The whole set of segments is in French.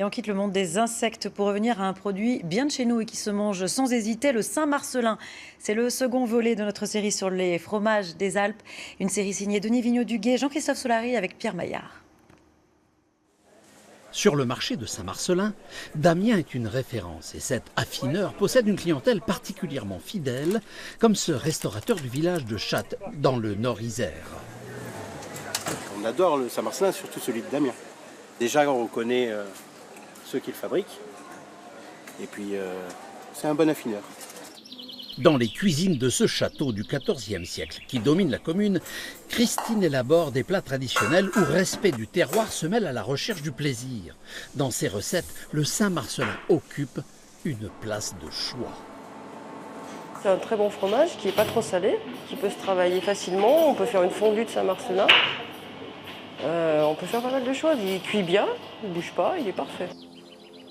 Et on quitte le monde des insectes pour revenir à un produit bien de chez nous et qui se mange sans hésiter, le Saint-Marcellin. C'est le second volet de notre série sur les fromages des Alpes. Une série signée Denis Vigneault-Duguet, Jean-Christophe Solari avec Pierre Maillard. Sur le marché de Saint-Marcellin, Damien est une référence et cet affineur possède une clientèle particulièrement fidèle, comme ce restaurateur du village de Chatte, dans le Nord-Isère. On adore le Saint-Marcellin, surtout celui de Damien. Déjà, on connaît ceux qui le fabriquent, et puis c'est un bon affineur. Dans les cuisines de ce château du XIVe siècle qui domine la commune, Christine élabore des plats traditionnels où respect du terroir se mêle à la recherche du plaisir. Dans ses recettes, le Saint-Marcellin occupe une place de choix. C'est un très bon fromage qui n'est pas trop salé, qui peut se travailler facilement. On peut faire une fondue de Saint-Marcellin. On peut faire pas mal de choses. Il cuit bien, il ne bouge pas, il est parfait.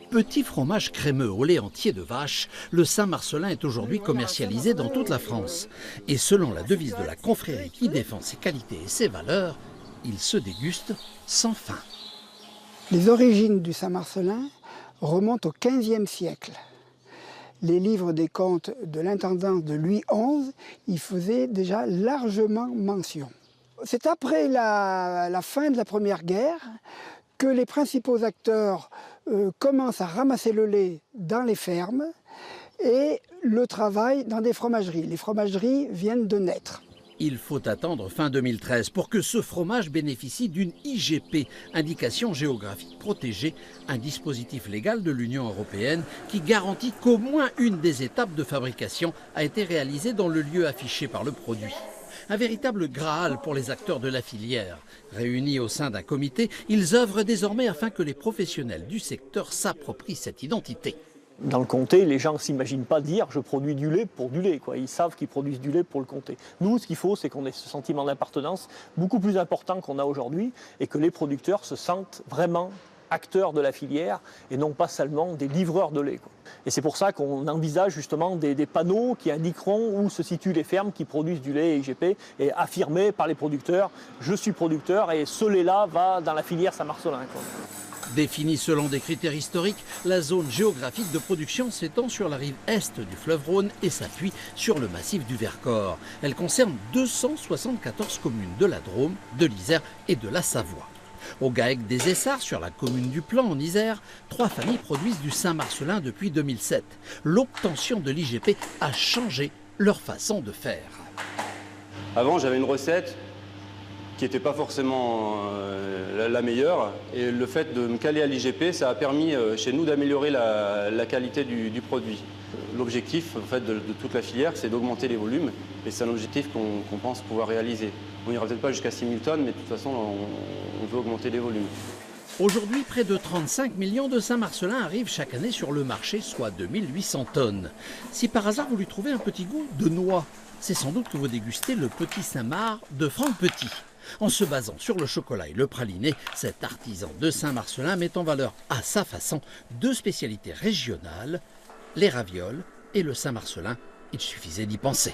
Petit fromage crémeux au lait entier de vache, le Saint-Marcellin est aujourd'hui commercialisé dans toute la France. Et selon la devise de la confrérie qui défend ses qualités et ses valeurs, il se déguste sans fin. Les origines du Saint-Marcellin remontent au XVe siècle. Les livres des comptes de l'intendance de Louis XI y faisaient déjà largement mention. C'est après la fin de la Première Guerre que les principaux acteurs commencent à ramasser le lait dans les fermes et le travail dans des fromageries. Les fromageries viennent de naître. Il faut attendre fin 2013 pour que ce fromage bénéficie d'une IGP, indication géographique protégée, un dispositif légal de l'Union européenne qui garantit qu'au moins une des étapes de fabrication a été réalisée dans le lieu affiché par le produit. Un véritable Graal pour les acteurs de la filière. Réunis au sein d'un comité, ils œuvrent désormais afin que les professionnels du secteur s'approprient cette identité. Dans le comté, les gens ne s'imaginent pas dire « je produis du lait pour du lait ». Ils savent qu'ils produisent du lait pour le comté. Nous, ce qu'il faut, c'est qu'on ait ce sentiment d'appartenance beaucoup plus important qu'on a aujourd'hui et que les producteurs se sentent vraiment acteurs de la filière et non pas seulement des livreurs de lait. Et c'est pour ça qu'on envisage justement des panneaux qui indiqueront où se situent les fermes qui produisent du lait IGP et affirmés par les producteurs « je suis producteur et ce lait-là va dans la filière Saint-Marcellin ». Définie selon des critères historiques, la zone géographique de production s'étend sur la rive est du fleuve Rhône et s'appuie sur le massif du Vercors. Elle concerne 274 communes de la Drôme, de l'Isère et de la Savoie. Au GAEC des Essarts, sur la commune du Plan en Isère, 3 familles produisent du Saint-Marcellin depuis 2007. L'obtention de l'IGP a changé leur façon de faire. Avant, j'avais une recette qui n'était pas forcément la meilleure. Et le fait de me caler à l'IGP, ça a permis chez nous d'améliorer la qualité du produit. L'objectif en fait, de toute la filière, c'est d'augmenter les volumes. Et c'est un objectif qu'on pense pouvoir réaliser. On n'ira peut-être pas jusqu'à 6 000 tonnes, mais de toute façon, on veut augmenter les volumes. Aujourd'hui, près de 35 millions de Saint-Marcellin arrivent chaque année sur le marché, soit 2800 tonnes. Si par hasard vous lui trouvez un petit goût de noix, c'est sans doute que vous dégustez le Petit Saint-Marc de Franck Petit. En se basant sur le chocolat et le praliné, cet artisan de Saint-Marcellin met en valeur à sa façon 2 spécialités régionales, les ravioles et le Saint-Marcellin. Il suffisait d'y penser.